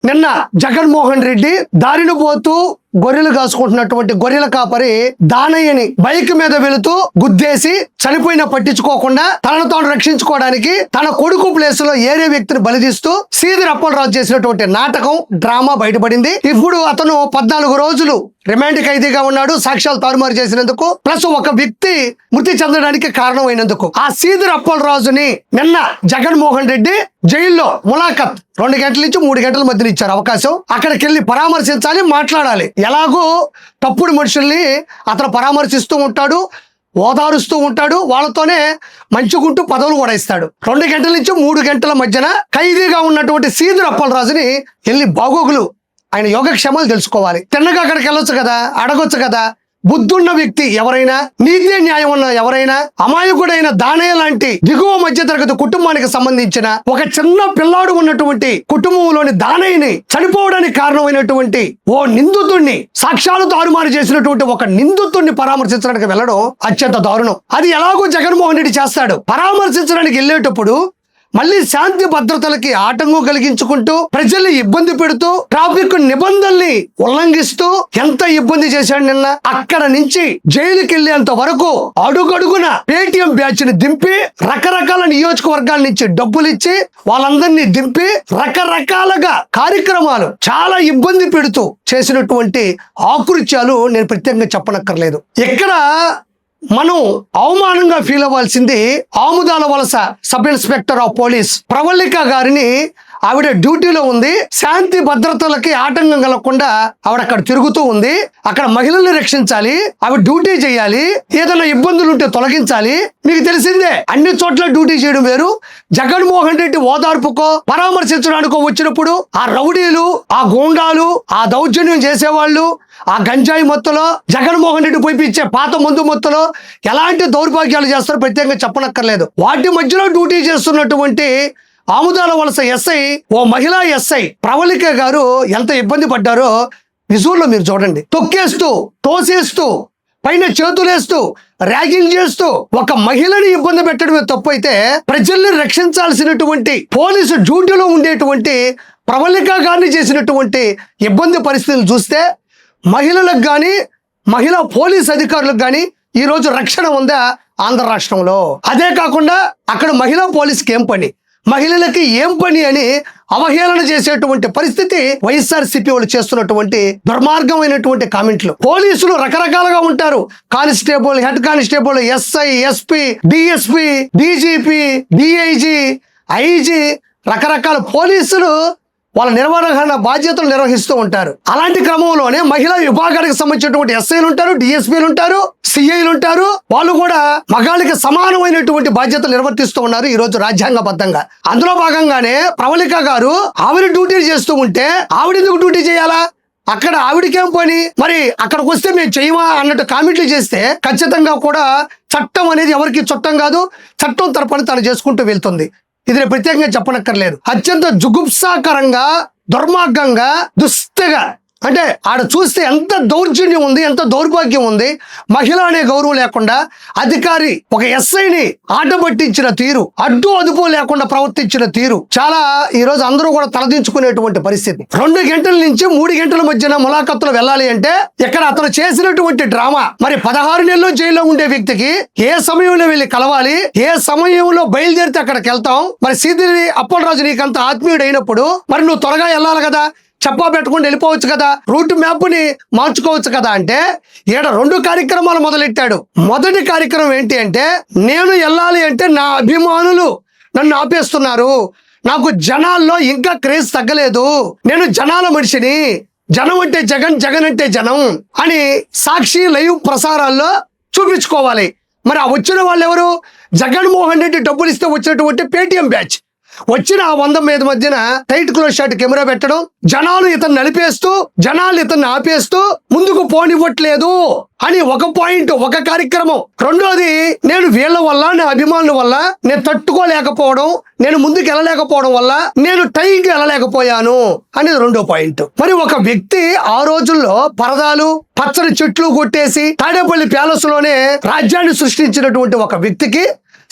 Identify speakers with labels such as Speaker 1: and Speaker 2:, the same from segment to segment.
Speaker 1: నిన్న జగన్మోహన్ రెడ్డి దారిని పోతూ గొర్రెలు కాసుకుంటున్నటువంటి గొర్రెల కాపరి దానయ్యని బైక్ మీద వెళుతూ గుద్దేసి చనిపోయినా పట్టించుకోకుండా తనను తాను రక్షించుకోవడానికి తన కొడుకు ప్లేస్ లో ఏరే వ్యక్తిని బలిదీస్తూ శ్రీధర్ అప్పలరాజు చేసినటువంటి నాటకం డ్రామా బయటపడింది. ఇప్పుడు అతను 14 రోజులు రిమాండ్ ఖైదీగా ఉన్నాడు, సాక్ష్యాలు తారుమారు చేసినందుకు, ప్లస్ ఒక వ్యక్తి మృతి చెందడానికి కారణమైనందుకు. ఆ శ్రీధర్ అప్పలరాజుని నిన్న జగన్మోహన్ రెడ్డి జైల్లో ములాఖత్ 2 గంటల నుంచి 3 గంటల మధ్యన ఇచ్చారు అవకాశం. అక్కడికి వెళ్ళి పరామర్శించాలి, మాట్లాడాలి. ఎలాగో తప్పుడు మనుషుల్ని అతను పరామర్శిస్తూ ఉంటాడు, ఓదారుస్తూ ఉంటాడు, వాళ్ళతోనే మంచుకుంటూ పదవులు కూడా ఇస్తాడు. 2 గంటల నుంచి 3 గంటల మధ్యన ఖైదీగా ఉన్నటువంటి శ్రీధర్ అప్పలరాజుని వెళ్ళి బాగోగులు, ఆయన యోగక్షేమాలు తెలుసుకోవాలి. తిన్నగా అక్కడికి వెళ్ళొచ్చు కదా, అడగొచ్చు కదా. బుద్ధున్న వ్యక్తి ఎవరైనా, నీతి న్యాయం ఉన్న ఎవరైనా, అమాయకుడైన దానయ్య లాంటి దిగువ మధ్య తరగతి కుటుంబానికి సంబంధించిన ఒక చిన్న పిల్లాడు ఉన్నటువంటి కుటుంబంలోని దానయ్యని చనిపోవడానికి కారణమైనటువంటి ఓ నిందితుడిని, సాక్ష్యాలు తారుమారు చేసినటువంటి ఒక నిందితుడిని పరామర్శించడానికి వెళ్ళడం అత్యంత దారుణం. అది ఎలాగో జగన్మోహన్ రెడ్డి చేస్తాడు. పరామర్శించడానికి వెళ్ళేటప్పుడు మళ్ళీ శాంతి భద్రతలకి ఆటంకం కలిగించుకుంటూ, ప్రజల్ని ఇబ్బంది పెడుతూ, ట్రాఫిక్ నిబంధనల్ని ఉల్లంఘిస్తూ ఎంత ఇబ్బంది చేశాడు నిన్న. అక్కడ నుంచి జైలుకి వెళ్లేంత వరకు అడుగడుగున పేటీఎం బ్యాచ్ ని దింపి, రకరకాల నియోజకవర్గాల నుంచి డబ్బులు ఇచ్చి వాళ్ళందరినీ దింపి, రకరకాలుగా కార్యక్రమాలు చాలా ఇబ్బంది పెడుతూ చేసినటువంటి ఆకృత్యాలు నేను ప్రత్యేకంగా చెప్పనక్కర్లేదు. ఇక్కడ మనం అవమానంగా ఫీల్ అవ్వాల్సింది Amudalavalasa sub inspector of police Pravalika గారిని. ఆవిడ డ్యూటీలో ఉంది, శాంతి భద్రతలకి ఆటంకం కలగకుండా ఆవిడ అక్కడ తిరుగుతూ ఉంది. అక్కడ మహిళల్ని రక్షించాలి, ఆవిడ డ్యూటీ చేయాలి, ఏదైనా ఇబ్బందులు ఉంటే తొలగించాలి. మీకు తెలిసిందే, అన్ని చోట్ల డ్యూటీ చేయడం వేరు. జగన్మోహన్ రెడ్డి ఓదార్పుకో పరామర్శించడానికో వచ్చినప్పుడు ఆ రౌడీలు, ఆ గూండాలు, ఆ దౌర్జన్యం చేసేవాళ్ళు, ఆ గంజాయి మొత్తంలో జగన్మోహన్ రెడ్డి పోయిపించే పాత మందు మొత్తంలో ఎలాంటి దౌర్భాగ్యాలు చేస్తారో ప్రత్యేకంగా చెప్పనక్కర్లేదు. వాటి మధ్యలో డ్యూటీ చేస్తున్నటువంటి ఆముదాల వలస ఎస్ఐ, ఓ మహిళా ఎస్ఐ ప్రవళిక గారు ఎంత ఇబ్బంది పడ్డారో విజువల్లో మీరు చూడండి. తొక్కేస్తూ, తోసేస్తూ, పైన చేతులేస్తూ, ర్యాగింగ్ చేస్తూ ఒక మహిళని ఇబ్బంది పెట్టడమే తప్పు అయితే, ప్రజల్ని రక్షించాల్సినటువంటి పోలీసు డ్యూటీలో ఉండేటువంటి ప్రవళిక గారిని చేసినటువంటి ఇబ్బంది పరిస్థితులు చూస్తే మహిళలకు కానీ, మహిళా పోలీస్ అధికారులకు కానీ ఈరోజు రక్షణ ఉందా ఆంధ్ర రాష్ట్రంలో? అదే కాకుండా అక్కడ మహిళా పోలీస్కి ఏం పని, మహిళలకి ఏం పని అని అవహేళన చేసేటువంటి పరిస్థితి వైఎస్ఆర్సీపీ వాళ్ళు చేస్తున్నటువంటి దుర్మార్గమైనటువంటి కామెంట్లు. పోలీసులు రకరకాలుగా ఉంటారు. Constable, head constable, SI, SP, DSP, DGP, DIG, IG, రకరకాల పోలీసులు వాళ్ళ నిర్వహణ బాధ్యతలు నిర్వహిస్తూ ఉంటారు. అలాంటి క్రమంలోనే మహిళా విభాగానికి సంబంధించినటువంటి ఎస్ఐలు ఉంటారు, డిఎస్పీలు ఉంటారు, సిఐలు ఉంటారు. వాళ్ళు కూడా మగాళ్ళకి సమానమైనటువంటి బాధ్యతలు నిర్వర్తిస్తూ ఉన్నారు ఈ రోజు రాజ్యాంగబద్ధంగా. అందులో భాగంగానే ప్రవళిక గారు ఆవిడ డ్యూటీ చేస్తూ ఉంటే ఆవిడ ఎందుకు డ్యూటీ చేయాలా? అక్కడ ఆవిడకేం పని? మరి అక్కడికి వస్తే మేము చేయమా అన్నట్టు కామెంట్లు చేస్తే ఖచ్చితంగా కూడా చట్టం అనేది ఎవరికి చుట్టం కాదు. చట్టం తన పని తను చేసుకుంటూ వెళ్తుంది. ఇది నేను ప్రత్యేకంగా చెప్పనక్కర్లేదు. అత్యంత జుగుప్సాకరంగా, దుర్మార్గంగా, దుస్తగా, అంటే ఆడ చూస్తే ఎంత దౌర్జన్యం ఉంది, ఎంత దౌర్భాగ్యం ఉంది. మహిళ అనే గౌరవం లేకుండా అధికారి ఒక ఎస్ఐని ఆట పట్టించిన తీరు, అడ్డు అదుపు లేకుండా ప్రవర్తించిన తీరు చాలా ఈ రోజు అందరూ కూడా తలదించుకునేటువంటి పరిస్థితి. 2 గంటల నుంచి 3 గంటల మధ్యన ములాఖత్తులు వెళ్ళాలి అంటే ఇక్కడ అతను చేసినటువంటి డ్రామా. మరి 16 నెలలు జైల్లో ఉండే వ్యక్తికి ఏ సమయంలో వెళ్ళి కలవాలి, ఏ సమయంలో బయలుదేరితే అక్కడికి వెళ్తాం? మరి శ్రీధర్ అప్పలరాజు నీకంత ఆత్మీయుడు అయినప్పుడు మరి నువ్వు త్వరగా వెళ్ళాలి కదా, చెప్పా పెట్టుకుని వెళ్ళిపోవచ్చు కదా, రూట్ మ్యాప్ ని మార్చుకోవచ్చు కదా. అంటే ఈడ 2 కార్యక్రమాలు మొదలెట్టాడు. మొదటి కార్యక్రమం ఏంటి అంటే, నేను వెళ్ళాలి అంటే నా అభిమానులు నన్ను ఆపేస్తున్నారు, నాకు జనాల్లో ఇంకా క్రేజ్ తగ్గలేదు, నేను జనాల మనిషిని, జనం అంటే జగన్, జగన్ అంటే జనం అని సాక్షి లైవ్ ప్రసారాల్లో చూపించుకోవాలి. మరి ఆ వచ్చిన వాళ్ళు ఎవరు? జగన్మోహన్ రెడ్డి డబ్బులు ఇస్తే వచ్చినటువంటి పేటీఎం బ్యాచ్. వచ్చిన ఆ 100 మీద మధ్యన టైట్ క్లోజ్ షాట్ కెమెరా పెట్టడం, జనాలు ఇతను నలిపేస్తూ, జనాలు ఇతన్ని ఆపేస్తూ ముందుకు పోనివ్వట్లేదు అని ఒక పాయింట్, ఒక కార్యక్రమం. రెండోది, నేను వీళ్ళ వల్ల, నా అభిమానుల వల్ల నేను తట్టుకోలేకపోవడం, నేను ముందుకు వెళ్ళలేకపోవడం వల్ల నేను టైంకి వెళ్ళలేకపోయాను అనేది 2వ పాయింట్. మరి ఒక వ్యక్తి ఆ రోజుల్లో పరదాలు, పచ్చని చెట్లు కొట్టేసి తాడేపల్లి ప్యాలెస్ లోనే రాజ్యాన్ని సృష్టించినటువంటి ఒక వ్యక్తికి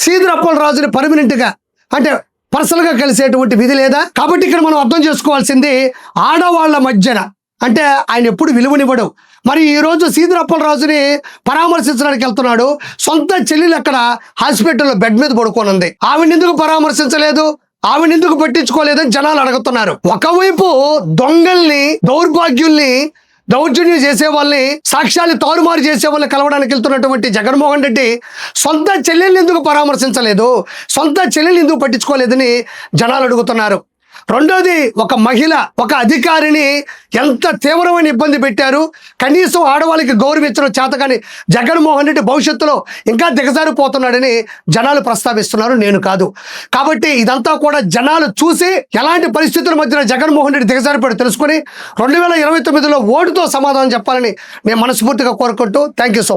Speaker 1: శ్రీధర్ అప్పలరాజుని పర్మనెంట్ గా, అంటే పర్సనల్ గా కలిసేటువంటి విధి లేదా? కాబట్టి ఇక్కడ మనం అర్థం చేసుకోవాల్సింది, ఆడవాళ్ళ మధ్యన అంటే ఆయన ఎప్పుడు విలువనివ్వడు. మరి ఈ రోజు సీదిరప్పలరాజుని పరామర్శించడానికి వెళ్తున్నాడు, సొంత చెల్లెలు అక్కడ హాస్పిటల్లో బెడ్ మీద పడుకోనుంది, ఆవిడ ఎందుకు పరామర్శించలేదు, ఆవిడ ఎందుకు పట్టించుకోలేదని జనాలు అడుగుతున్నారు. ఒకవైపు దొంగల్ని, దౌర్భాగ్యుల్ని, దౌర్జన్యం చేసే వాళ్ళని, సాక్ష్యాలు తారుమారు చేసే వాళ్ళని కలవడానికి వెళ్తున్నటువంటి జగన్మోహన్ రెడ్డి సొంత చెల్లెల్ని ఎందుకు పరామర్శించలేదు, సొంత చెల్లెల్ని ఎందుకు పట్టించుకోలేదని జనాలు అడుగుతున్నారు. రెండోది, ఒక మహిళ, ఒక అధికారిని ఎంత తీవ్రమైన ఇబ్బంది పెట్టారు, కనీసం ఆడవాళ్ళకి గౌరవించడం చేతకాని జగన్మోహన్ రెడ్డి భవిష్యత్తులో ఇంకా దిగజారిపోతున్నాడని జనాలు ప్రస్తావిస్తున్నారు, నేను కాదు. కాబట్టి ఇదంతా కూడా జనాలు చూసి ఎలాంటి పరిస్థితుల మధ్యన జగన్మోహన్ రెడ్డి దిగజారిపోయాడు తెలుసుకొని 2029లో ఓటుతో సమాధానం చెప్పాలని నేను మనస్ఫూర్తిగా కోరుకుంటూ థ్యాంక్ యూ సో మచ్.